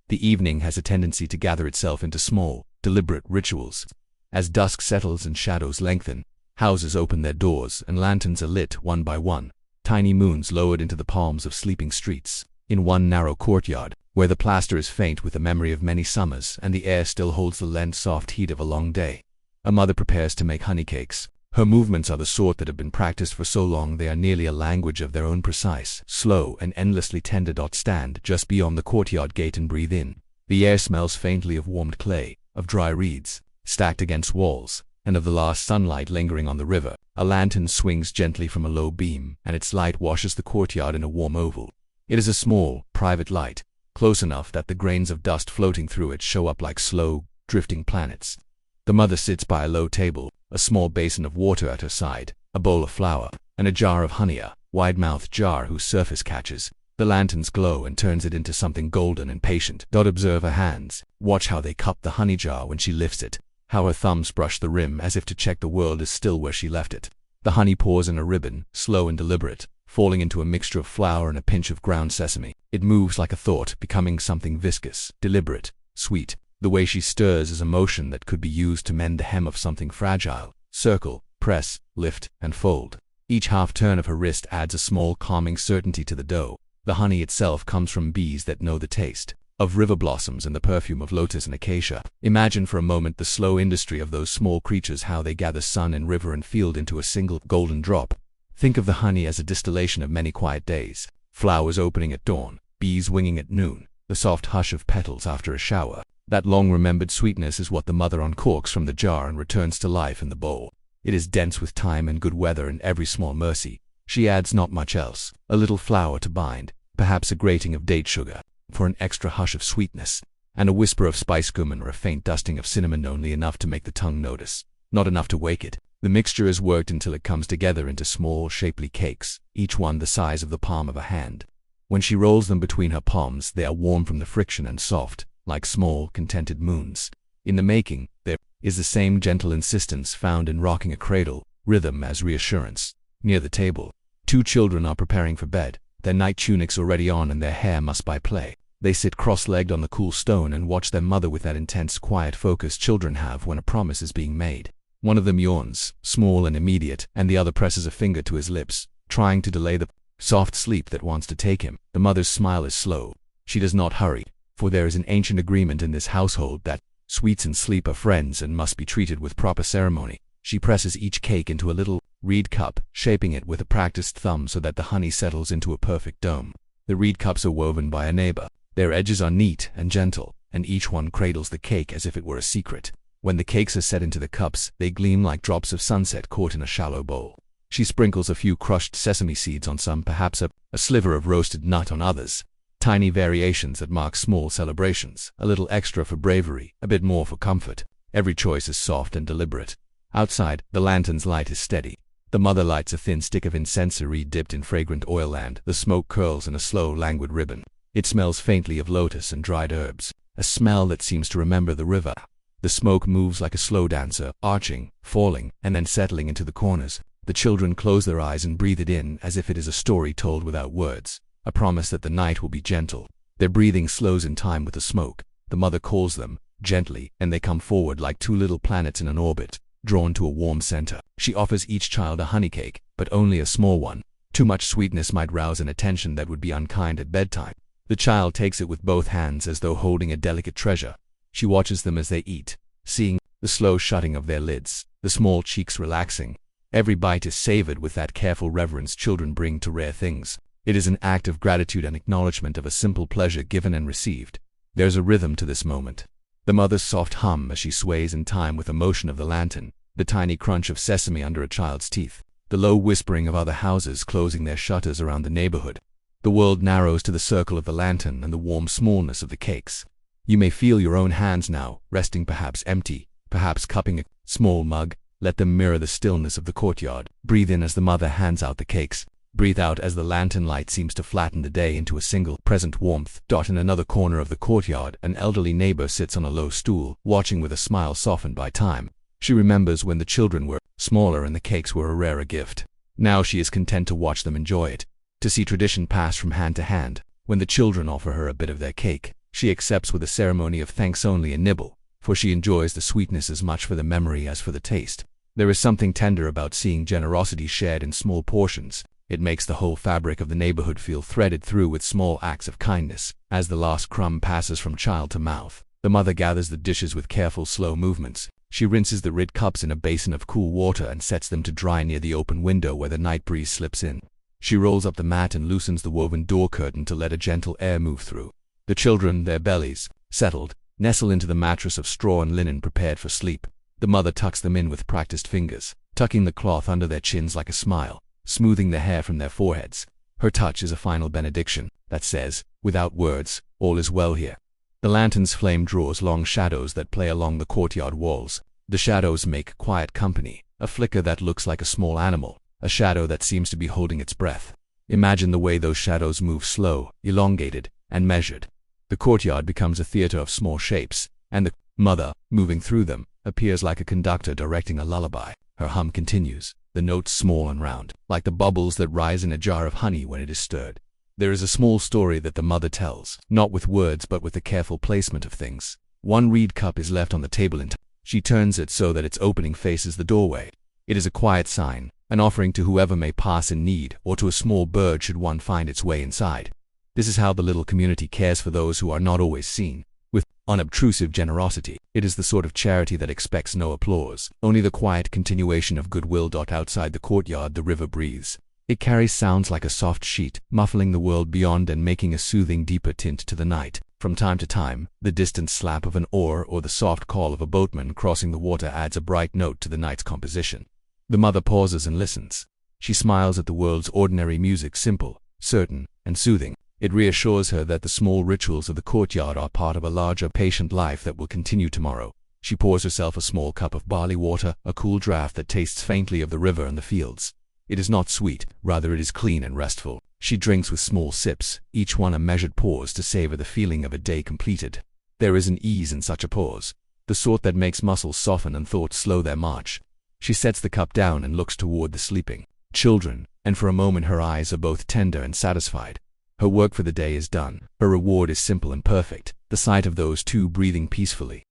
The evening has a tendency to gather itself into small, deliberate rituals. As dusk settles and shadows lengthen, houses open their doors and lanterns are lit one by one, tiny moons lowered into the palms of sleeping streets. In one narrow courtyard, where the plaster is faint with the memory of many summers and the air still holds the lent soft heat of a long day, a mother prepares to make honey cakes. Her movements are the sort that have been practiced for so long they are nearly a language of their own, precise, slow, and endlessly tender. Stand just beyond the courtyard gate and breathe in. The air smells faintly of warmed clay, of dry reeds stacked against walls, and of the last sunlight lingering on the river. A lantern swings gently from a low beam, and its light washes the courtyard in a warm oval. It is a small, private light, close enough that the grains of dust floating through it show up like slow, drifting planets. The mother sits by a low table, a small basin of water at her side, a bowl of flour, and a jar of honey, a wide-mouthed jar whose surface catches the lantern's glow and turns it into something golden and patient. Observe her hands. Watch how they cup the honey jar when she lifts it, how her thumbs brush the rim as if to check the world is still where she left it. The honey pours in a ribbon, slow and deliberate, falling into a mixture of flour and a pinch of ground sesame. It moves like a thought, becoming something viscous, deliberate, sweet. The way she stirs is a motion that could be used to mend the hem of something fragile. Circle, press, lift, and fold. Each half turn of her wrist adds a small calming certainty to the dough. The honey itself comes from bees that know the taste of river blossoms and the perfume of lotus and acacia. Imagine for a moment the slow industry of those small creatures, how they gather sun and river and field into a single golden drop. Think of the honey as a distillation of many quiet days. Flowers opening at dawn, bees winging at noon, the soft hush of petals after a shower. That long-remembered sweetness is what the mother uncorks from the jar and returns to life in the bowl. It is dense with time and good weather and every small mercy. She adds not much else. A little flour to bind, perhaps a grating of date sugar, for an extra hush of sweetness, and a whisper of spice cumin or a faint dusting of cinnamon, only enough to make the tongue notice, not enough to wake it. The mixture is worked until it comes together into small, shapely cakes, each one the size of the palm of a hand. When she rolls them between her palms, they are warm from the friction and soft, like small, contented moons. In the making, there is the same gentle insistence found in rocking a cradle, rhythm as reassurance. Near the table, two children are preparing for bed, their night tunics already on and their hair mussed by play. They sit cross-legged on the cool stone and watch their mother with that intense, quiet focus children have when a promise is being made. One of them yawns, small and immediate, and the other presses a finger to his lips, trying to delay the soft sleep that wants to take him. The mother's smile is slow. She does not hurry, for there is an ancient agreement in this household that sweets and sleep are friends and must be treated with proper ceremony. She presses each cake into a little reed cup, shaping it with a practiced thumb so that the honey settles into a perfect dome. The reed cups are woven by a neighbor. Their edges are neat and gentle, and each one cradles the cake as if it were a secret. When the cakes are set into the cups, they gleam like drops of sunset caught in a shallow bowl. She sprinkles a few crushed sesame seeds on some, perhaps a sliver of roasted nut on others. Tiny variations that mark small celebrations, a little extra for bravery, a bit more for comfort. Every choice is soft and deliberate. Outside, the lantern's light is steady. The mother lights a thin stick of incensery dipped in fragrant oil, and the smoke curls in a slow, languid ribbon. It smells faintly of lotus and dried herbs, a smell that seems to remember the river. The smoke moves like a slow dancer, arching, falling, and then settling into the corners. The children close their eyes and breathe it in as if it is a story told without words, a promise that the night will be gentle. Their breathing slows in time with the smoke. The mother calls them, gently, and they come forward like two little planets in an orbit, drawn to a warm center. She offers each child a honey cake, but only a small one. Too much sweetness might rouse an attention that would be unkind at bedtime. The child takes it with both hands as though holding a delicate treasure. She watches them as they eat, seeing the slow shutting of their lids, the small cheeks relaxing. Every bite is savored with that careful reverence children bring to rare things. It is an act of gratitude and acknowledgement of a simple pleasure given and received. There's a rhythm to this moment. The mother's soft hum as she sways in time with the motion of the lantern, the tiny crunch of sesame under a child's teeth, the low whispering of other houses closing their shutters around the neighborhood. The world narrows to the circle of the lantern and the warm smallness of the cakes. You may feel your own hands now, resting perhaps empty, perhaps cupping a small mug. Let them mirror the stillness of the courtyard. Breathe in as the mother hands out the cakes. Breathe out as the lantern light seems to flatten the day into a single, present warmth. In another corner of the courtyard, an elderly neighbor sits on a low stool, watching with a smile softened by time. She remembers when the children were smaller and the cakes were a rarer gift. Now she is content to watch them enjoy it, to see tradition pass from hand to hand. When the children offer her a bit of their cake, She accepts with a ceremony of thanks only a nibble, for she enjoys the sweetness as much for the memory as for the taste. There is something tender about seeing generosity shared in small portions. It makes the whole fabric of the neighborhood feel threaded through with small acts of kindness. As the last crumb passes from child to mouth, the mother gathers the dishes with careful, slow movements. She rinses the rid cups in a basin of cool water and sets them to dry near the open window where the night breeze slips in. She rolls up the mat and loosens the woven door curtain to let a gentle air move through. The children, their bellies settled, nestle into the mattress of straw and linen prepared for sleep. The mother tucks them in with practiced fingers, tucking the cloth under their chins like a smile, smoothing the hair from their foreheads. Her touch is a final benediction that says, without words, all is well here. The lantern's flame draws long shadows that play along the courtyard walls. The shadows make quiet company, a flicker that looks like a small animal, a shadow that seems to be holding its breath. Imagine the way those shadows move, slow, elongated, and measured. The courtyard becomes a theater of small shapes, and the mother, moving through them, appears like a conductor directing a lullaby. Her hum continues, the notes small and round, like the bubbles that rise in a jar of honey when it is stirred. There is a small story that the mother tells, not with words but with the careful placement of things. One reed cup is left on the table in time. She turns it so that its opening faces the doorway. It is a quiet sign, an offering to whoever may pass in need, or to a small bird should one find its way inside. This is how the little community cares for those who are not always seen. With unobtrusive generosity, it is the sort of charity that expects no applause, only the quiet continuation of goodwill. Outside the courtyard the river breathes. It carries sounds like a soft sheet, muffling the world beyond and making a soothing deeper tint to the night. From time to time, the distant slap of an oar or the soft call of a boatman crossing the water adds a bright note to the night's composition. The mother pauses and listens. She smiles at the world's ordinary music, simple, certain, and soothing. It reassures her that the small rituals of the courtyard are part of a larger, patient life that will continue tomorrow. She pours herself a small cup of barley water, a cool draught that tastes faintly of the river and the fields. It is not sweet, rather it is clean and restful. She drinks with small sips, each one a measured pause to savor the feeling of a day completed. There is an ease in such a pause, the sort that makes muscles soften and thoughts slow their march. She sets the cup down and looks toward the sleeping children, and for a moment her eyes are both tender and satisfied. Her work for the day is done. Her reward is simple and perfect, the sight of those two breathing peacefully,